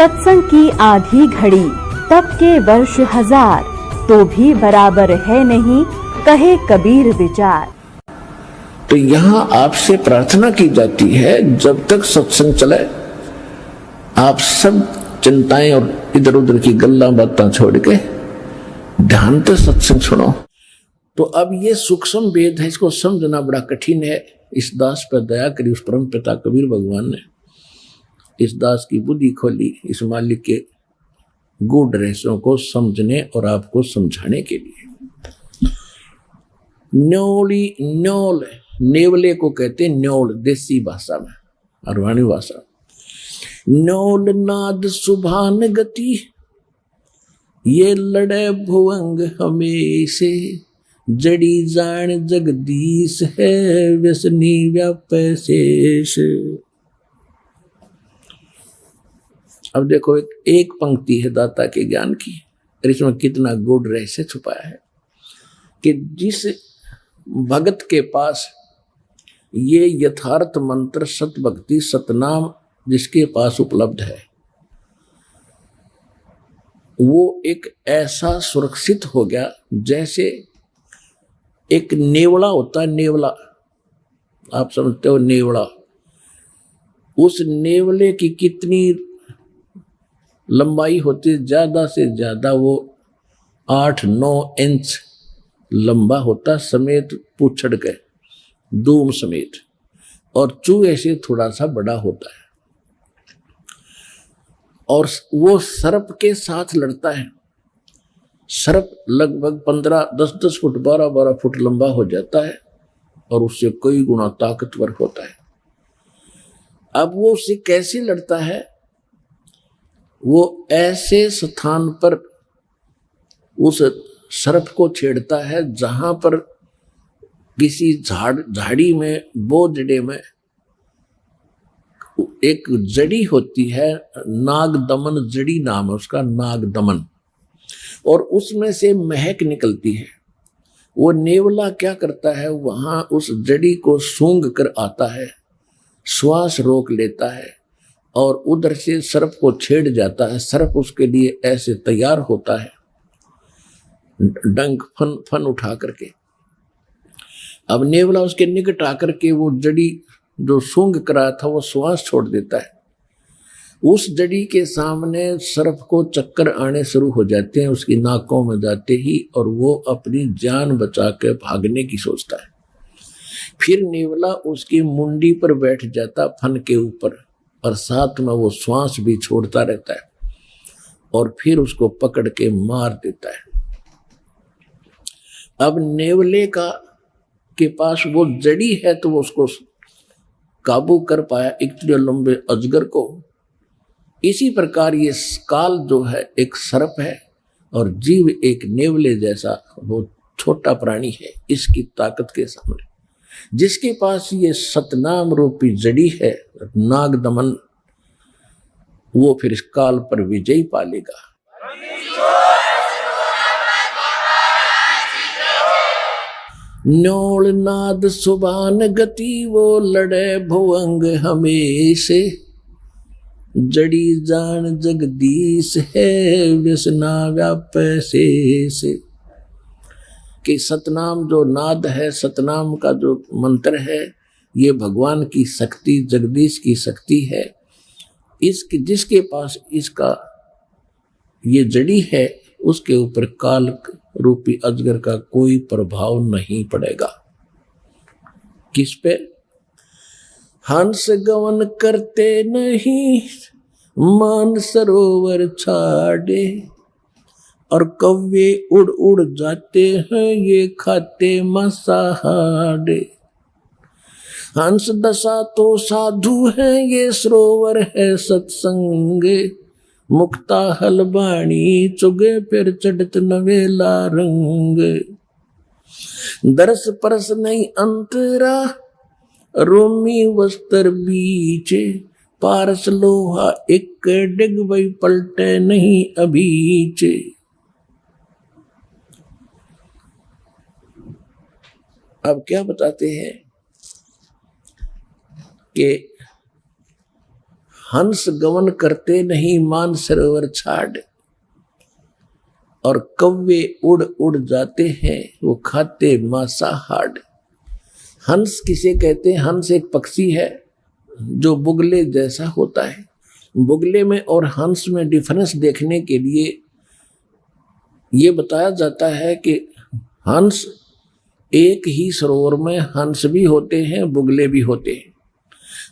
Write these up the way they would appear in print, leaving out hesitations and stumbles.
सत्संग की आधी घड़ी तब के वर्ष 1000, तो भी बराबर है नहीं, कहे कबीर विचार। तो यहाँ आपसे प्रार्थना की जाती है, जब तक सत्संग चले आप सब चिंताएं और इधर उधर की गल्ला बातें छोड़ के ध्यान से सत्संग सुनो। तो अब ये सूक्ष्म वेद है, इसको समझना बड़ा कठिन है। इस दास पर दया करी उस परम पिता कबीर भगवान ने, इस दास की बुद्धि खोली इस मालिक के गूढ़ रहस्यों को समझने और आपको समझाने के लिए। न्योली न्योल, नेवले को कहते न्योल देसी भाषा में, अरवाणी भाषा। न्योल नाद सुभान गति, ये लड़े भुवंग हमेशे, जड़ी जान जगदीश है, व्यसनी व्यापै शेष। अब देखो एक पंक्ति है दाता के ज्ञान की, और इसमें कितना गूढ़ रहस्य छुपाया है कि जिस भगत के पास ये यथार्थ मंत्र सत भक्ति सतनाम जिसके पास उपलब्ध है, वो एक ऐसा सुरक्षित हो गया जैसे एक नेवला होता है। नेवला आप समझते हो, नेवला, उस नेवले की कितनी लंबाई होती है, ज्यादा से ज्यादा वो 8-9 इंच लंबा होता, समेत पूछड़ के दूम समेत, और चूहे से थोड़ा सा बड़ा होता है। और वो सर्प के साथ लड़ता है। सर्प लगभग 10-10 फुट 12-12 फुट लंबा हो जाता है और उससे कई गुना ताकतवर होता है। अब वो उससे कैसे लड़ता है? वो ऐसे स्थान पर उस सर्प को छेड़ता है जहां पर किसी झाड़ी में, बोझड़े में एक जड़ी होती है, नागदमन जड़ी नाम है उसका, नागदमन, और उसमें से महक निकलती है। वो नेवला क्या करता है, वहां उस जड़ी को सूंघ कर आता है, श्वास रोक लेता है और उधर से सर्प को छेड़ जाता है। सर्प उसके लिए ऐसे तैयार होता है, डंक फन उठा करके। अब नेवला उसके निकट आकर के वो जड़ी जो सूंघ करा था वो श्वास छोड़ देता है। उस जड़ी के सामने सर्प को चक्कर आने शुरू हो जाते हैं उसकी नाकों में जाते ही, और वो अपनी जान बचा के भागने की सोचता है। फिर नेवला उसकी मुंडी पर बैठ जाता फन के ऊपर, और साथ में वो श्वास भी छोड़ता रहता है, और फिर उसको पकड़ के मार देता है। अब नेवले के पास वो जड़ी है तो वो उसको काबू कर पाया, इतने लंबे अजगर को। इसी प्रकार ये काल जो है एक सर्प है और जीव एक नेवले जैसा वो छोटा प्राणी है। इसकी ताकत के सामने जिसके पास ये सतनाम रूपी जड़ी है, नागदमन, वो फिर इस काल पर विजय पालेगा। न्योल नाद सुभान गति, वो लड़े भुवंग हमेशे, जड़ी जान जगदीश है, व्यसना व्यापै शेष। कि सतनाम जो नाद है, सतनाम का जो मंत्र है, ये भगवान की शक्ति, जगदीश की शक्ति है। इसकी जिसके पास इसका ये जड़ी है, उसके ऊपर काल रूपी अजगर का कोई प्रभाव नहीं पड़ेगा। किस पे? हंस गवन करते नहीं, मान सरोवर छाड़े, और कव्वे उड़ उड़ जाते हैं, ये खाते मसाहाड़े। हंस दशा तो साधु है, ये सरोवर है सत्संग, मुक्ता हलबाणी चुगे फिर चढ़त नवेला रंग। दरस परस नहीं अंतरा, रोमी वस्त्र बीच, पारस लोहा एक डिग वही पलटे नहीं अभीच। अब क्या बताते हैं कि हंस गमन करते नहीं मान सरोवर छाड़, और कौवे उड़ उड़ जाते हैं वो खाते मांसाहार। हंस किसे कहते हैं? हंस एक पक्षी है जो बुगले जैसा होता है। बुगले में और हंस में डिफरेंस देखने के लिए ये बताया जाता है कि हंस, एक ही सरोवर में हंस भी होते हैं, बुगले भी होते हैं।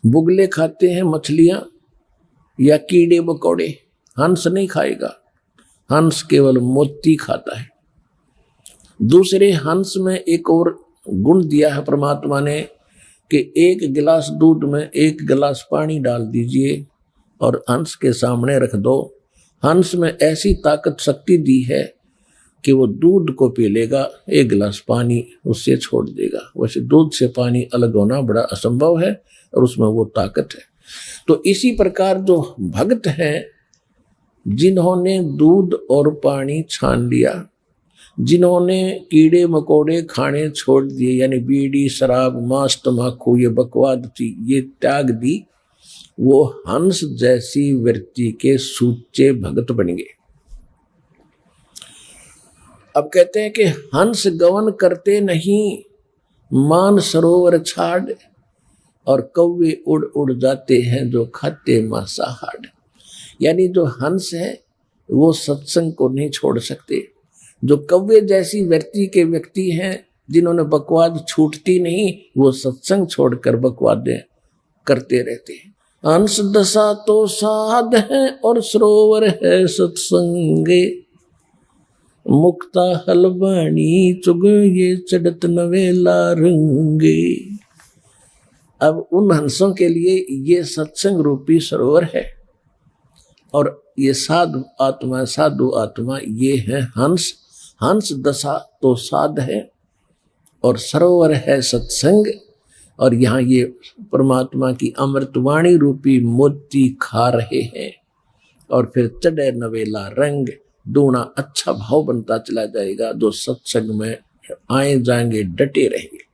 बुगले खाते हैं मछलियां या कीड़े मकोड़े, हंस नहीं खाएगा, हंस केवल मोती खाता है। दूसरे हंस में एक और गुण दिया है परमात्मा ने कि एक गिलास दूध में एक गिलास पानी डाल दीजिए और हंस के सामने रख दो। हंस में ऐसी ताकत शक्ति दी है कि वो दूध को पी लेगा, एक गिलास पानी उससे छोड़ देगा। वैसे दूध से पानी अलग होना बड़ा असंभव है और उसमें वो ताकत है। तो इसी प्रकार जो भक्त हैं, जिन्होंने दूध और पानी छान लिया, जिन्होंने कीड़े मकोड़े खाने छोड़ दिए, यानी बीड़ी शराब मांस तम्बाकू ये बकवाद थी ये त्याग दी, वो हंस जैसी वृत्ति के सूचे भगत बन गए। अब कहते हैं कि हंस गमन करते नहीं मान सरोवर छाड़, और कौवे उड़ उड़ जाते हैं जो खाते मांसाहार। यानी जो हंस है वो सत्संग को नहीं छोड़ सकते। जो कौवे जैसी वृत्ति के व्यक्ति हैं, जिन्होंने बकवाद छूटती नहीं, वो सत्संग छोड़कर बकवादें करते रहते हैं। हंस दशा तो साध है और सरोवर है सत्संगे, मुक्ता हलवाणी चुग ये चढ़त नवेला रंगे। अब उन हंसों के लिए ये सत्संग रूपी सरोवर है, और ये साधु आत्मा ये है हंस। हंस दशा तो साध है और सरोवर है सत्संग, और यहाँ ये परमात्मा की अमृतवाणी रूपी मोती खा रहे हैं। और फिर चढ़े नवेला रंग, दूना अच्छा भाव बनता चला जाएगा। जो सत्संग में आए जाएंगे डटे रहेंगे।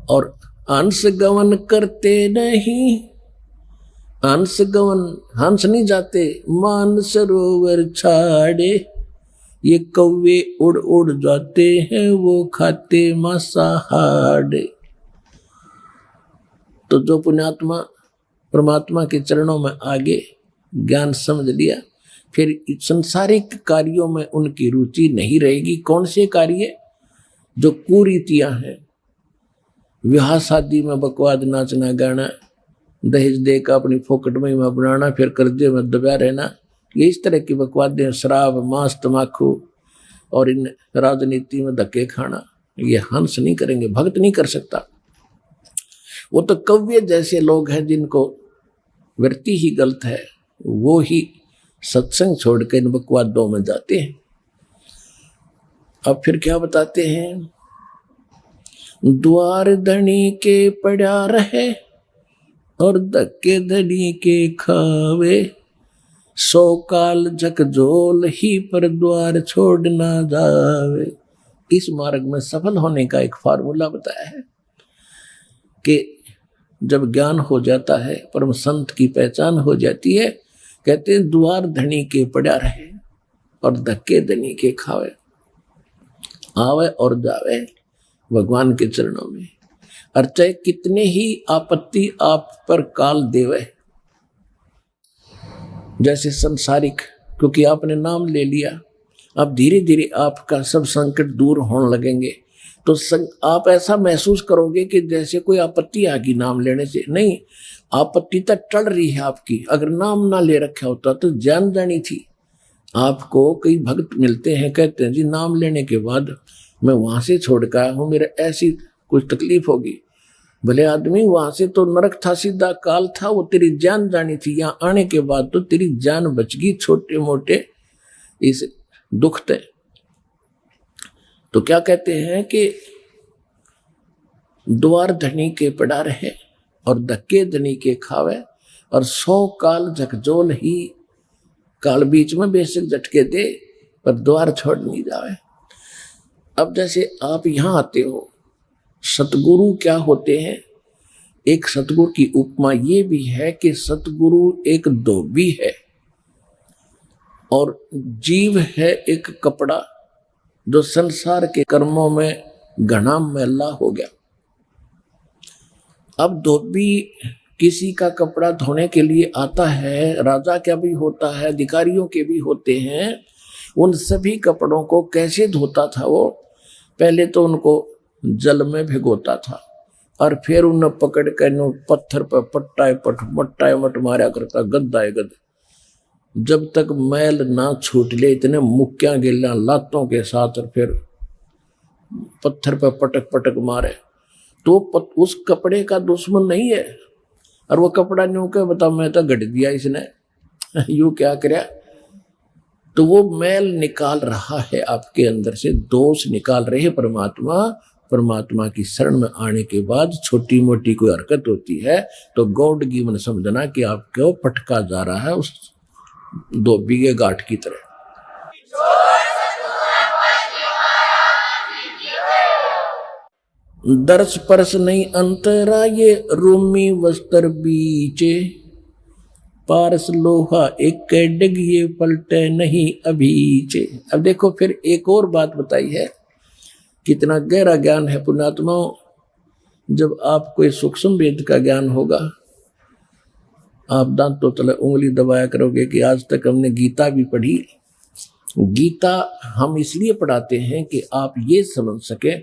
और हंस गमन करते नहीं, हंस गमन, हंस नहीं जाते मान सरोवर छाड़े, ये कौवे उड़ उड़ जाते हैं वो खाते मांसाहार। तो जो पुण्यात्मा परमात्मा के चरणों में आगे ज्ञान समझ लिया, फिर संसारिक कार्यों में उनकी रुचि नहीं रहेगी। कौन से कार्य? जो कुरीतियां हैं, विवाह शादी में बकवाद नाचना गाना, दहेज देकर अपनी फोकट में बनाना, फिर कर्जे में दबा रहना, ये इस तरह की बकवादें, शराब मांस तम्बाकू और इन राजनीति में धक्के खाना, ये हंस नहीं करेंगे, भक्त नहीं कर सकता। वो तो कव्य जैसे लोग हैं जिनको वृत्ति ही गलत है, वो ही सत्संग छोड़कर इन बकवादों में जाते हैं। अब फिर क्या बताते हैं? द्वार धनी के पड़ा रहे और धक्के धनी के खावे, 100 काल झकझोल ही पर द्वार छोड़ ना जावे। इस मार्ग में सफल होने का एक फार्मूला बताया है कि जब ज्ञान हो जाता है, परम संत की पहचान हो जाती है, कहते हैं द्वार धनी के पड़ा रहे और धक्के धनी के खावे, आवे और जावे भगवान के चरणों में। और चाहे कितने ही आपत्ति आप पर काल देवे, जैसे संसारिक, क्योंकि आपने नाम ले लिया, अब धीरे धीरे आपका सब संकट दूर होने लगेंगे। तो आप ऐसा महसूस करोगे कि जैसे कोई आपत्ति आ गई नाम लेने से। नहीं, आपत्ति तक टल रही है आपकी। अगर नाम ना ले रखा होता तो जान जानी थी। आपको कई भक्त मिलते हैं, कहते हैं जी नाम लेने के बाद मैं वहां से छोड़ कर आया हूँ, मेरे ऐसी कुछ तकलीफ होगी। भले आदमी, वहां से तो नरक था, सीधा काल था, वो तेरी जान जानी थी। यहाँ आने के बाद तो तेरी जान बच गई छोटे मोटे इस दुख थे। तो क्या कहते हैं कि द्वार धनी के पड़ा रहे और धक्के धनी के खावे, और 100 काल झकझोल ही, काल बीच में बेशक झटके दे पर द्वार छोड़ नहीं जावे। अब जैसे आप यहाँ आते हो, सतगुरु क्या होते हैं? एक सतगुरु की उपमा ये भी है कि सतगुरु एक धोबी है और जीव है एक कपड़ा जो संसार के कर्मों में घना मैला हो गया। अब धोबी किसी का कपड़ा धोने के लिए आता है, राजा का भी होता है, अधिकारियों के भी होते हैं। उन सभी कपड़ों को कैसे धोता था वो? पहले तो उनको जल में भिगोता था और फिर उन्हें पकड़ कर पत्थर पर मट्टा मट मारा करता, गद्दा गद, जब तक मैल ना छूट ले, इतने मुक्कियां गिल्ला लातों के साथ, और फिर पत्थर पर पटक पटक मारे। तो उस कपड़े का दुश्मन नहीं है। और वो कपड़ा न्यू के बता, मैं तो गढ़ दिया इसने, यू क्या करया? तो वो मैल निकाल रहा है आपके अंदर से, दोष निकाल रहे परमात्मा। परमात्मा की शरण में आने के बाद छोटी मोटी कोई हरकत होती है तो गॉड गिवन समझना कि आपको पटका जा रहा है उस धोबी के गांठ की तरह। दर्श परस नहीं अंतरा, ये रोमी वस्त्र बीचे, पारस लोहा एक डिग, ये पलटे नहीं अभीचे। अब देखो फिर एक और बात बताई है, कितना गहरा ज्ञान है पुण्यात्माओं। जब आपको सूक्ष्म वेद का ज्ञान होगा, आप दांतों तले उंगली दबाया करोगे कि आज तक हमने गीता भी पढ़ी। गीता हम इसलिए पढ़ाते हैं कि आप ये समझ सके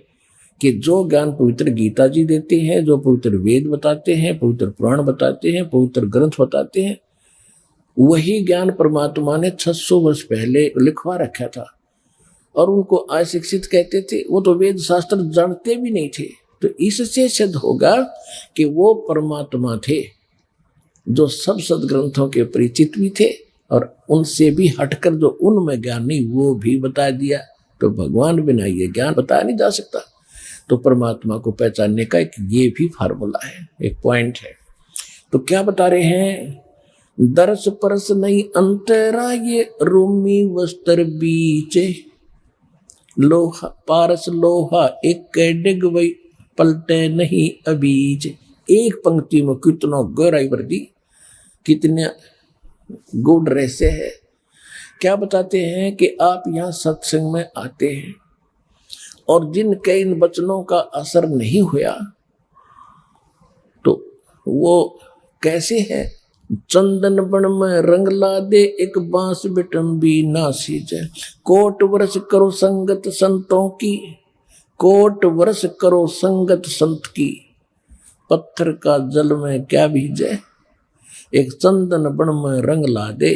कि जो ज्ञान पवित्र गीता जी देते हैं, जो पवित्र वेद बताते हैं, पवित्र पुराण बताते हैं, पवित्र ग्रंथ बताते हैं, वही ज्ञान परमात्मा ने 600 वर्ष पहले लिखवा रखा था। और उनको अशिक्षित कहते थे, वो तो वेद शास्त्र जानते भी नहीं थे। तो इससे सिद्ध होगा कि वो परमात्मा थे जो सब सदग्रंथों के परिचित भी थे, और उनसे भी हटकर जो उनमें ज्ञान नहीं वो भी बता दिया। तो भगवान बिना ये ज्ञान बताया नहीं जा सकता। तो परमात्मा को पहचानने का एक ये भी फार्मूला है, एक पॉइंट है। तो क्या बता रहे हैं? दर्श परस नहीं अंतरा, ये रोमी वस्त्र बीचे, लोहा पारस लोहा एक डिग, वही पलटे नहीं अबीज। एक पंक्ति में कितना गहराई भर दी, कितने गुड रहस्य है। क्या बताते हैं कि आप यहाँ सत्संग में आते हैं और जिनके इन वचनों का असर नहीं हुआ तो वो कैसे है? चंदन बन में रंग ला दे, एक बांस बिटम्बी नासी जय, कोट वर्ष करो संगत संतों की, कोट वर्ष करो संगत संत की, पत्थर का जल में क्या भीजे, एक चंदन बन में रंग ला दे,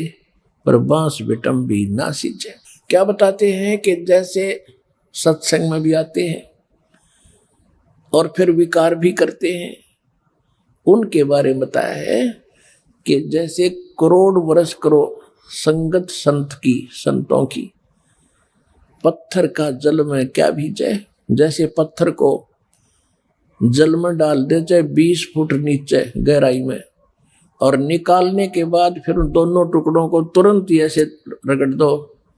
पर बांस बिटम्बी नासी जय। क्या बताते हैं कि जैसे सत्संग में भी आते हैं और फिर विकार भी करते हैं, उनके बारे में बताया है कि जैसे करोड़ वर्ष करो संगत संत की, संतों की, पत्थर का जल में क्या भीजे। जैसे पत्थर को जल में डाल दे चाहे 20 फुट नीचे गहराई में, और निकालने के बाद फिर उन दोनों टुकड़ों को तुरंत ही ऐसे रगड़ दो,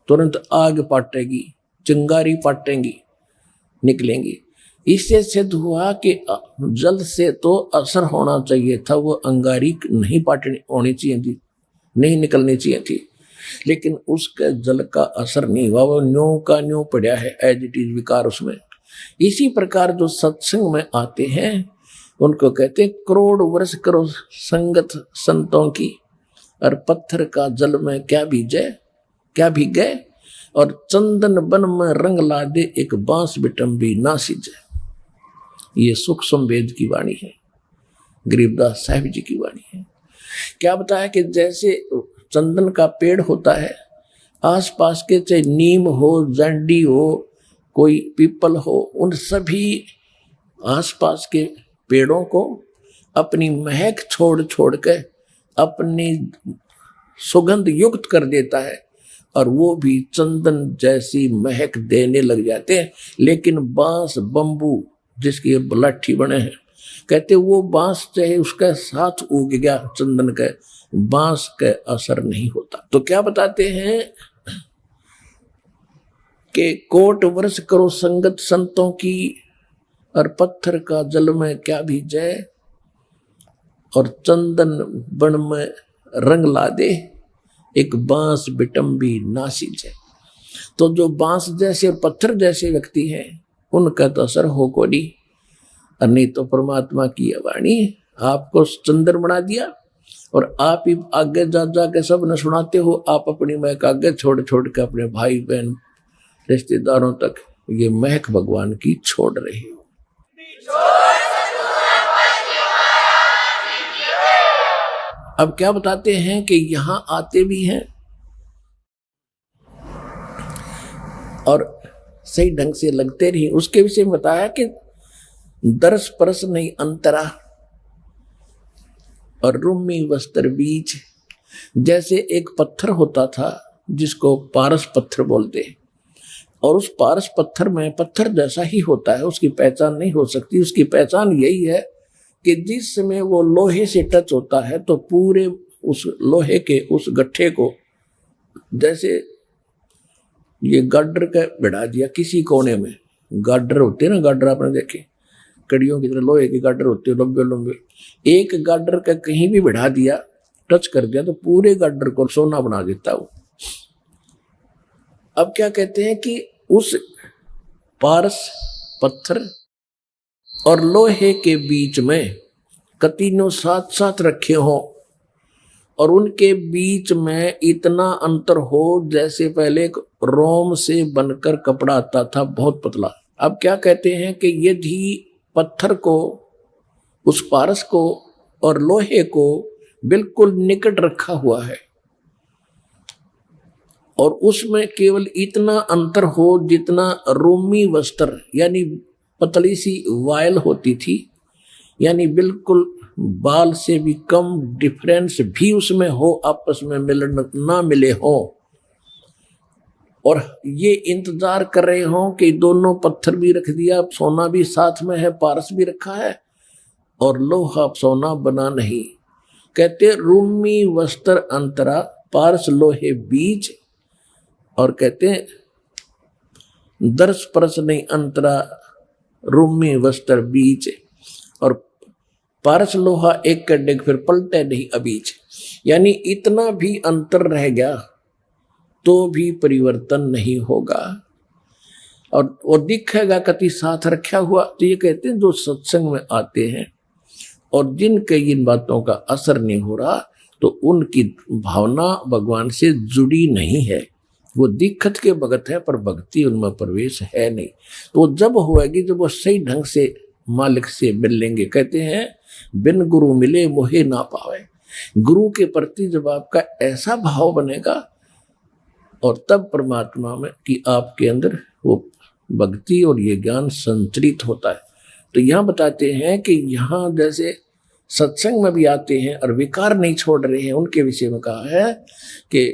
तुरंत आग पाटेगी, चिंगारी पाटेंगी, निकलेंगी। इससे सिद्ध हुआ कि जल से तो असर होना चाहिए था, वो अंगारी नहीं पाटनी होनी चाहिए थी, नहीं निकलनी चाहिए थी, लेकिन उसके जल का असर नहीं हुआ, वो न्यों का न्यों पड़ा है, एज इट इज विकार उसमें। इसी प्रकार जो सत्संग में आते हैं उनको कहते हैं करोड़ वर्ष करो संगत संतों की, और पत्थर का जल में क्या भीजे, क्या भीगे, और चंदन बन में रंग ला दे, एक बांस बिटम्बी ना सिजे। ये सूक्ष्म वेद की वाणी है, गरीबदास साहिब जी की वाणी है। क्या बताया कि जैसे चंदन का पेड़ होता है, आसपास के चाहे नीम हो, जंडी हो, कोई पीपल हो, उन सभी आसपास के पेड़ों को अपनी महक छोड़ छोड़ के अपनी सुगंध युक्त कर देता है, और वो भी चंदन जैसी महक देने लग जाते हैं। लेकिन बांस बंबू जिसकी ये लाठी बने हैं, कहते वो बांस चाहे उसके साथ उग गया चंदन के, बांस का असर नहीं होता। तो क्या बताते हैं कि कोट वर्ष करो संगत संतों की, और पत्थर का जल में क्या भीजे, और चंदन बन में रंग ला दे, एक बांस बिटम्बी ना सींचे। तो जो बांस जैसे और पत्थर जैसे व्यक्ति हैं उनका तो असर हो को नहीं, और नहीं तो परमात्मा की वाणी आपको चंदन बना दिया और आप ही आगे जा के सब न सुनाते हो। आप अपनी महक आगे छोड़ छोड़ के अपने भाई बहन रिश्तेदारों तक ये महक भगवान की छोड़ रहे हो। अब क्या बताते हैं कि यहां आते भी हैं और सही ढंग से लगते नहीं। उसके विषय में बताया कि दरस परस नहीं अंतरा और रूमी वस्त्र बीच। जैसे एक पत्थर होता था जिसको पारस पत्थर बोलते हैं, और उस पारस पत्थर में पत्थर जैसा ही होता है, उसकी पहचान नहीं हो सकती। उसकी पहचान यही है कि जिस समय वो लोहे से टच होता है तो पूरे उस लोहे के उस गट्ठे को, जैसे ये गाडर का बढ़ा दिया किसी कोने में, गाडर होते हैं ना, गाडर आपने देखे कड़ियों की तरह लोहे के गाडर होते हैं लंबे लंबे, एक गाडर का कहीं भी बढ़ा दिया, टच कर दिया तो पूरे गाडर को सोना बना देता वो। अब क्या कहते हैं कि उस पारस पत्थर और लोहे के बीच में कतीनों साथ साथ रखे हों और उनके बीच में इतना अंतर हो जैसे पहले एक रोम से बनकर कपड़ा आता था बहुत पतला। अब क्या कहते हैं कि यदि पत्थर को, उस पारस को और लोहे को बिल्कुल निकट रखा हुआ है और उसमें केवल इतना अंतर हो जितना रोमी वस्त्र यानी पतली सी वायल होती थी, यानी बिल्कुल बाल से भी कम डिफरेंस भी उसमें हो, आपस में मिलन ना मिले हो, और ये इंतजार कर रहे हो कि दोनों पत्थर भी रख दिया, सोना भी साथ में है, पारस भी रखा है और लोहा सोना बना नहीं। कहते रूमी वस्त्र अंतरा पारस लोहे बीच, और कहते दर्श परस नहीं अंतरा रूमी वस्त्र बीच, और पारस लोहा एक कर डेग फिर पलटे नहीं अबीच। यानी इतना भी अंतर रह गया तो भी परिवर्तन नहीं होगा और वो दिखेगा कति साथ रखा हुआ। तो ये कहते हैं जो सत्संग में आते हैं और जिनके इन बातों का असर नहीं हो रहा तो उनकी भावना भगवान से जुड़ी नहीं है, वो दिक्कत के भगत है पर भक्ति उनमें प्रवेश है नहीं। तो जब होएगी जब वो सही ढंग से मालिक से मिल लेंगे। कहते हैं बिन गुरु मिले मोहे ना पावे। गुरु के प्रति जब आपका ऐसा भाव बनेगा और तब परमात्मा में कि आपके अंदर वो भक्ति और ये ज्ञान संतरित होता है। तो यहाँ बताते हैं कि यहाँ जैसे सत्संग में भी आते हैं और विकार नहीं छोड़ रहे हैं, उनके विषय में कहा है कि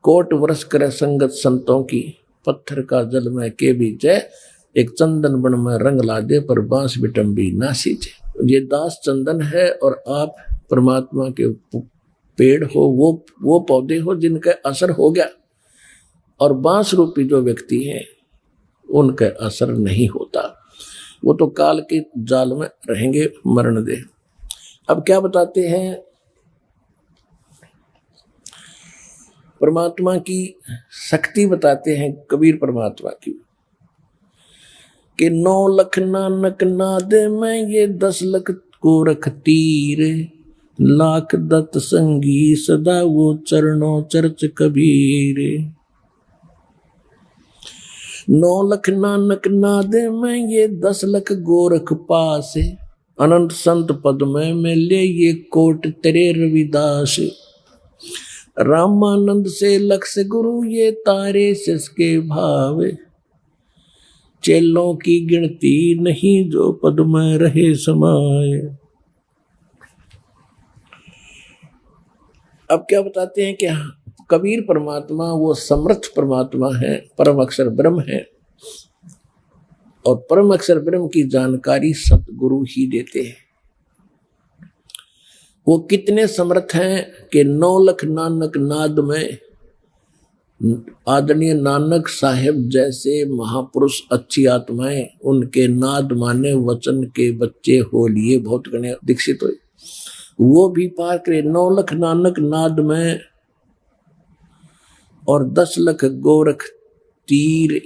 कोट वर्ष करे संगत संतों की, पत्थर का जल में के बीच है, एक चंदन बन में रंग ला दे पर बांस बिटम्बी ना सींचे। ये दास चंदन है और आप परमात्मा के पेड़ हो, वो पौधे हो जिनका असर हो गया, और बांस रूपी जो व्यक्ति हैं उनका असर नहीं होता, वो तो काल के जाल में रहेंगे, मरण दे। अब क्या बताते हैं परमात्मा की शक्ति बताते हैं कबीर परमात्मा की कि 9 लख नानक नाद में ये 10 लख को रख तीर, लाख दत्त संगी सदा वो चरणों चर्च कबीर। 9 लख नानक नाद में ये 10 लख गोरख पास, अनंत संत पद में मिले ये कोट तेरे रविदास। रामानंद से लक्ष गुरु ये तारे सिसके भाव, चेलों की गिनती नहीं जो पद में रहे समाये। अब क्या बताते हैं कि कबीर परमात्मा वो समर्थ परमात्मा है, परम अक्षर ब्रह्म है, और परम अक्षर ब्रह्म की जानकारी सतगुरु ही देते हैं। वो कितने समर्थ हैं कि 9 लख नानक नाद में आदरणीय नानक साहेब जैसे महापुरुष, अच्छी आत्माएं, उनके नाद माने वचन के बच्चे हो लिए बहुत गणे दीक्षित हुए। वो भी पार करे 9 लख नानक नाद में और 10 लख गोरख तीर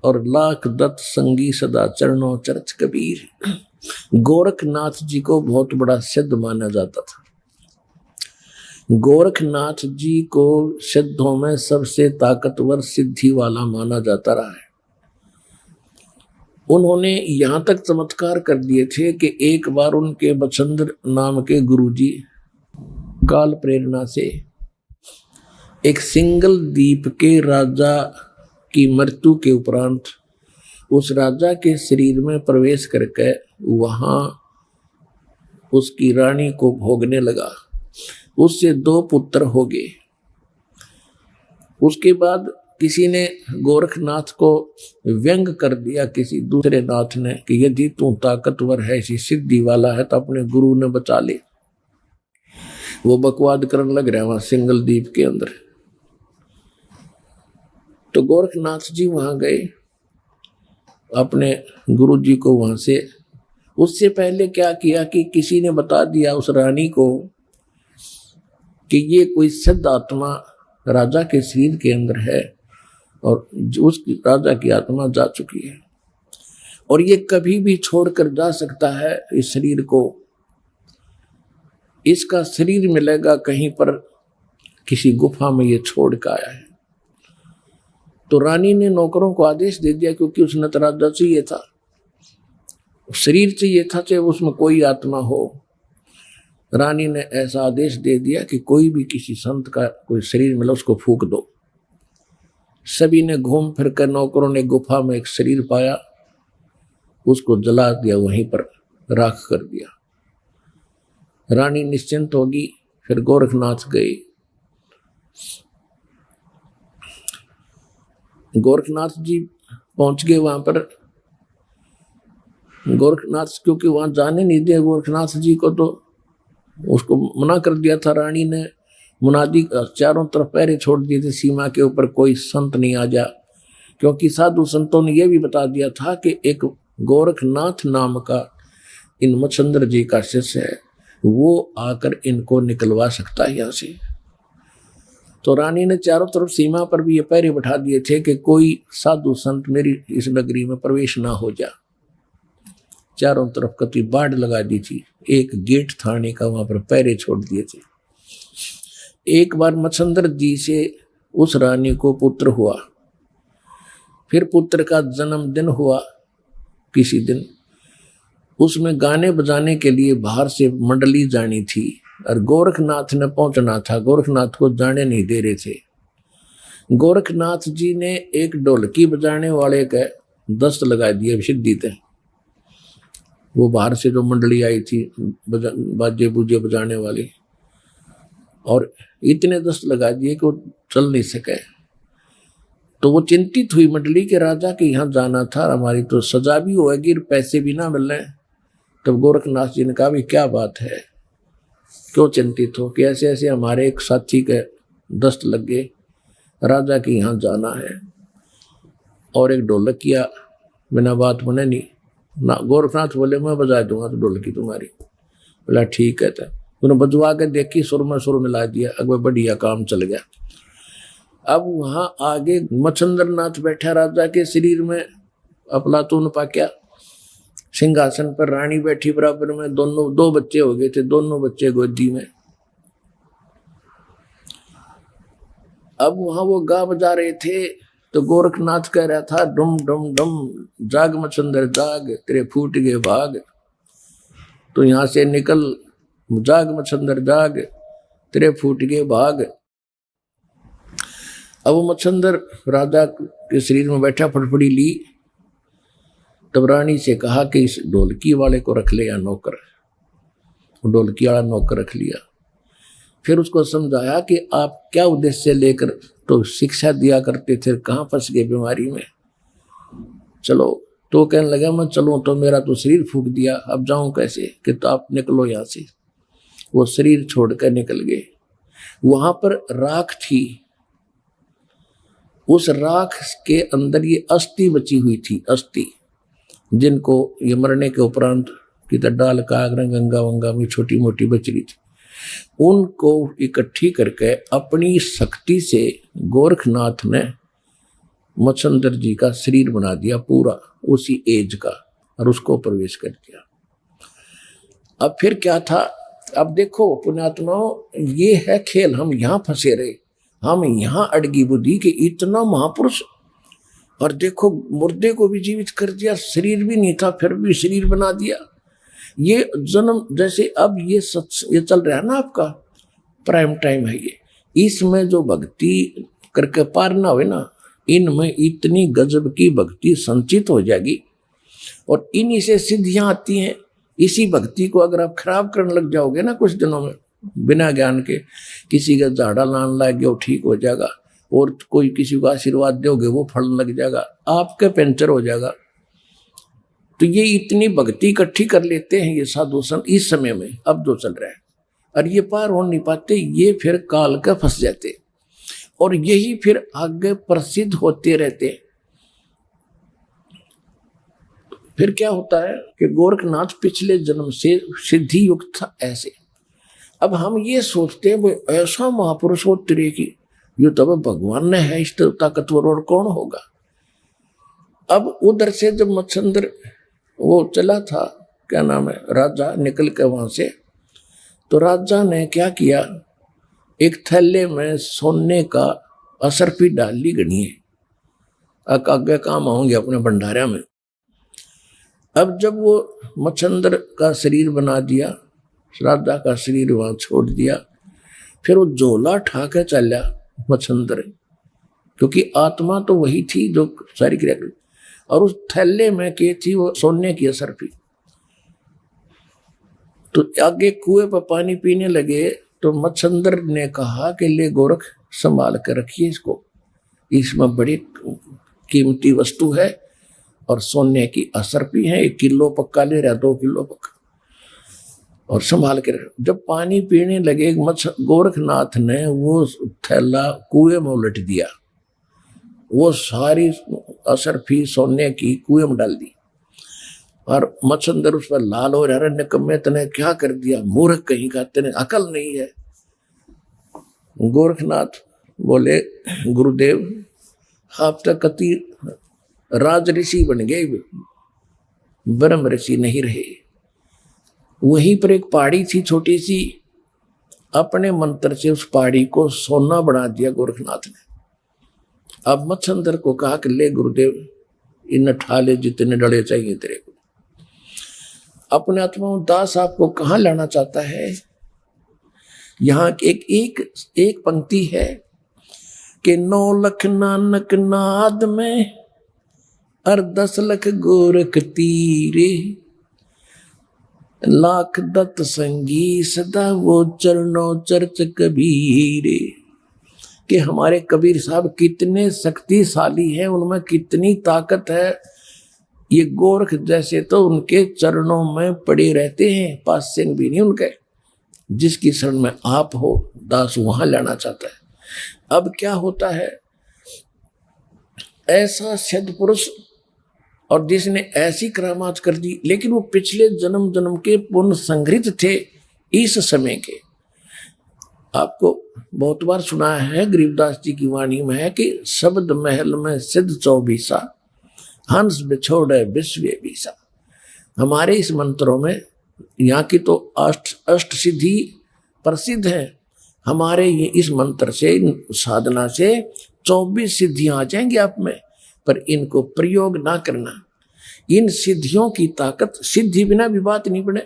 और लाख दत्त संगी सदा चरणों चर्च कबीर। गोरखनाथ जी को बहुत बड़ा सिद्ध माना जाता था। गोरखनाथ जी को सिद्धों में सबसे ताकतवर सिद्धि वाला माना जाता रहा है। उन्होंने यहां तक चमत्कार कर दिए थे कि एक बार उनके बचंद्र नाम के गुरुजी काल प्रेरणा से एक सिंगल द्वीप के राजा की मृत्यु के उपरांत उस राजा के शरीर में प्रवेश करके वहां उसकी रानी को भोगने लगा। उससे 2 पुत्र हो गए। उसके बाद किसी ने गोरखनाथ को व्यंग कर दिया, किसी दूसरे नाथ ने, कि यदि तू ताकतवर है, ऐसी सिद्धि वाला है तो अपने गुरु ने बचा ले। वो बकवाद करने लग रहा है वहां सिंगल द्वीप के अंदर। तो गोरखनाथ जी वहां गए अपने गुरु जी को वहां से। उससे पहले क्या किया कि किसी ने बता दिया उस रानी को कि ये कोई सिद्ध आत्मा राजा के शरीर के अंदर है और उस राजा की आत्मा जा चुकी है और ये कभी भी छोड़कर जा सकता है इस शरीर को। इसका शरीर मिलेगा कहीं पर किसी गुफा में, ये छोड़ कर आया है। तो रानी ने नौकरों को आदेश दे दिया, क्योंकि उसने तो राजा चाहिए था, शरीर चाहिए था, चाहे उसमें कोई आत्मा हो। रानी ने ऐसा आदेश दे दिया कि कोई भी किसी संत का कोई शरीर मिला उसको फूंक दो। सभी ने घूम फिर कर, नौकरों ने गुफा में एक शरीर पाया, उसको जला दिया, वहीं पर राख कर दिया। रानी निश्चिंत होगी। फिर गोरखनाथ गए। गोरखनाथ जी पहुंच गए वहां पर। गोरखनाथ क्योंकि वहां जाने नहीं दिया गोरखनाथ जी को, तो उसको मना कर दिया था रानी ने। मुनादी चारों तरफ पहरे छोड़ दिए थे सीमा के ऊपर, कोई संत नहीं आ जा, क्योंकि साधु संतों ने यह भी बता दिया था कि एक गोरखनाथ नाम का इन मच्छंद्र जी का शिष्य है, वो आकर इनको निकलवा सकता है यहाँ से। तो रानी ने चारों तरफ सीमा पर भी ये पहरे बैठा दिए थे कि कोई साधु संत मेरी इस नगरी में प्रवेश ना हो जा। चारों तरफ कति बाढ़ लगा दी थी, एक गेट थाने का वहां पर पहरे छोड़ दिए थे। एक बार मच्छंद्र जी से उस रानी को पुत्र हुआ। फिर पुत्र का जन्मदिन हुआ किसी दिन। उसमें गाने बजाने के लिए बाहर से मंडली जानी थी और गोरखनाथ ने पहुंचना था। गोरखनाथ को जाने नहीं दे रहे थे। गोरखनाथ जी ने एक ढोलकी बजाने वाले का दस्त लगा दिया सिद्धि थे। वो बाहर से जो मंडली आई थी बाजे बूजे बजाने वाली, और इतने दस्त लगा दिए कि वो चल नहीं सके। तो वो चिंतित हुई मंडली के राजा के यहाँ जाना था, हमारी तो सजा भी होगी, पैसे भी ना मिल रहे। तब गोरखनाथ जी ने कहा भी क्या बात है, क्यों चिंतित हो? कि ऐसे ऐसे हमारे एक साथी के दस्त लग गए, राजा के यहाँ जाना है और एक ढोलक किया बिना बात बने नहीं ना। गोरखनाथ बोले मैं बजा दूंगा तो ढोलकी तुम्हारी। बोला ठीक है। तो उन्होंने बजवा के देखी, सुर में सुर मिला दिया, अगवा बढ़िया काम चल गया। अब वहां आगे मच्छंद्र नाथ बैठा राजा के शरीर में, अफलातून पाक्या सिंहासन पर, रानी बैठी बराबर में, दोनों 2 बच्चे हो गए थे, दोनों बच्चे गोदी में। अब वहां वो गा बजा रहे थे तो गोरखनाथ कह रहा था डुम डुम डुम, जाग मच्छंद्र जाग, तेरे फूट गए भाग, तो यहां से निकल, जाग मच्छंद्र जाग, तेरे फूट गए भाग। अब मच्छंद्र राजा के शरीर में बैठा, फटफड़ी ली। तब रानी से कहा कि इस ढोलकी वाले को रख ले या नौकर। ढोलकी वाला नौकर रख लिया। फिर उसको समझाया कि आप क्या उद्देश्य लेकर तो शिक्षा दिया करते थे, कहाँ फंस गए बीमारी में, चलो। तो कहने लगा मैं चलूं तो मेरा तो शरीर फूंक दिया, अब जाऊं कैसे? कि तो आप निकलो यहाँ से। वो शरीर छोड़कर निकल गए। वहां पर राख थी, उस राख के अंदर ये अस्थि बची हुई थी, अस्थि जिनको ये मरने के उपरांत किधर डाल कागरा गंगा वंगा में छोटी मोटी बच रही थी, उनको इकट्ठी करके अपनी शक्ति से गोरखनाथ ने मच्छंदर जी का शरीर बना दिया पूरा उसी एज का, और उसको प्रवेश कर दिया। अब फिर क्या था, अब देखो पुण्यात्माओं, ये है खेल। हम यहाँ फंसे रहे, हम यहाँ अड़गी बुद्धि के इतना महापुरुष, और देखो मुर्दे को भी जीवित कर दिया, शरीर भी नहीं था फिर भी शरीर बना दिया। ये जन्म जैसे अब ये चल रहा है ना, आपका प्राइम टाइम है ये, इसमें जो भक्ति करके पार ना हुए ना, इनमें इतनी गजब की भक्ति संचित हो जाएगी और इन्हीं से सिद्धियां आती हैं। इसी भक्ति को अगर आप खराब करने लग जाओगे ना कुछ दिनों में, बिना ज्ञान के, किसी का झाड़ा लान लग गया वो ठीक हो जाएगा, और कोई किसी को आशीर्वाद दोगे वो फल लग जाएगा, आपका पंचर हो जाएगा। तो ये इतनी भक्ति इकट्ठी कर लेते हैं ये साधु संत इस समय में, अब जो चल रहा है, और ये पार हो नहीं पाते, ये फिर काल का फंस जाते, और यही फिर आगे प्रसिद्ध होते रहते। फिर क्या होता है कि गोरखनाथ पिछले जन्म से सिद्धि युक्त था ऐसे। अब हम ये सोचते हैं वो ऐसा महापुरुष हो तेरे की, ये तो भगवान ने है, इस ताकतवर और कौन होगा। अब उधर से जब मच्छंदर वो चला था, क्या नाम है, राजा निकल के वहां से, तो राजा ने क्या किया, एक थैले में सोने का असरफी डाल ली गणिए, आगे काम आऊंगे अपने भंडारा में। अब जब वो मच्छंदर का शरीर बना दिया, राजा का शरीर वहां छोड़ दिया, फिर वो झोला ठा के चला मच्छंदर, क्योंकि आत्मा तो वही थी जो सारी क्रिया कर, और उस थैले में के थी वो सोने की असरफी। तो आगे कुएं पर पानी पीने लगे, तो मच्छंदर ने कहा कि ले गोरख संभाल कर रखिए इसको, इसमें बड़ी कीमती वस्तु है और सोने की असरफी है, 1 किलो पक्का ले रहा, 2 किलो पक्का, और संभाल के रख। जब पानी पीने लगे गोरखनाथ ने वो थैला कुएं में उलट दिया, वो सारी असरफी सोने की कुएं में डाल दी, और मच्छंदर उस पर लाल हो रहा, निकम्मे तने क्या कर दिया, मूर्ख कहीं का, तेने अकल नहीं है। गोरखनाथ बोले गुरुदेव आप तो कति राज ऋषि बन गए, ब्रह्म ऋषि नहीं रहे। वहीं पर एक पहाड़ी थी छोटी सी, अपने मंत्र से उस पहाड़ी को सोना बना दिया गोरखनाथ ने। अब मच्छंदर को कहा कि ले गुरुदेव इन ठाले जितने डले चाहिए तेरे को। अपने आत्मा दास आपको कहाँ लाना चाहता है। यहाँ एक पंक्ति है कि 9 लख नानक नाद में और 10 लख गोरख तीरे, लाख दत्त संगी सदा वो चरणों चर्च कबीरे। कि हमारे कबीर साहब कितने शक्तिशाली हैं, उनमें कितनी ताकत है। ये गोरख जैसे तो उनके चरणों में पड़े रहते हैं, पास से भी नहीं उनके। जिसकी शरण में आप हो दास वहां लाना चाहता है। अब क्या होता है, ऐसा सिद्ध पुरुष और जिसने ऐसी करामात कर दी, लेकिन वो पिछले जन्म जन्म के पुण्य संग्रहित थे इस समय के। आपको बहुत बार सुना है, गरीबदास जी की वाणी में है कि शब्द महल में सिद्ध 24 हंस बिछोड़े विश्व बीसा। हमारे इस मंत्रों में यहाँ की तो अष्ट सिद्धि प्रसिद्ध है। हमारे ये इस मंत्र से, साधना से 24 सिद्धियां आ जाएंगी आप में, पर इनको प्रयोग ना करना। इन सिद्धियों की ताकत, सिद्धि बिना भी बात नहीं बने,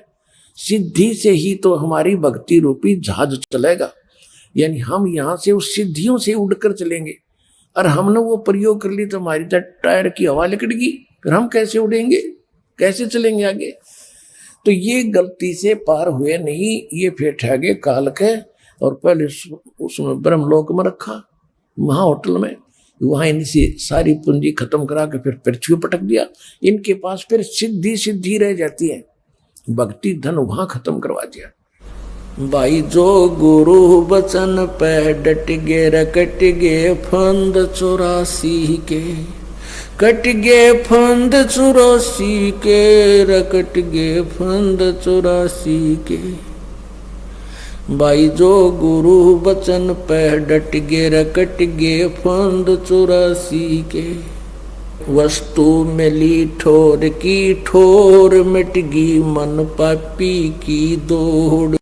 सिद्धि से ही तो हमारी भक्ति रूपी जहाज चलेगा। यानी हम यहाँ से उस सिद्धियों से उड़कर चलेंगे, और हमने वो प्रयोग कर ली तो हमारी टायर की हवा निकलेगी, फिर हम कैसे उड़ेंगे, कैसे चलेंगे आगे। तो ये गलती से पार हुए नहीं, ये फिर ठहगे काल के, और पहले उसमें ब्रह्मलोक में रखा, वहां होटल में, वहां इनसे सारी पूंजी खत्म करा के फिर पृथ्वी पटक दिया। इनके पास फिर सिद्धि रह जाती है, भक्ति धन वहां खत्म करवा दिया। भाई जो गुरु बचन पे डट गे रकट गे फंद 84 के, कट गे फंद 84 के, रकट गे फंद 84 के। भाई जो गुरु बचन पे डट गे रकट गे फंद 84 के। वस्तु मिली ठोर की ठोर, मिट गई मन पापी की दौड़।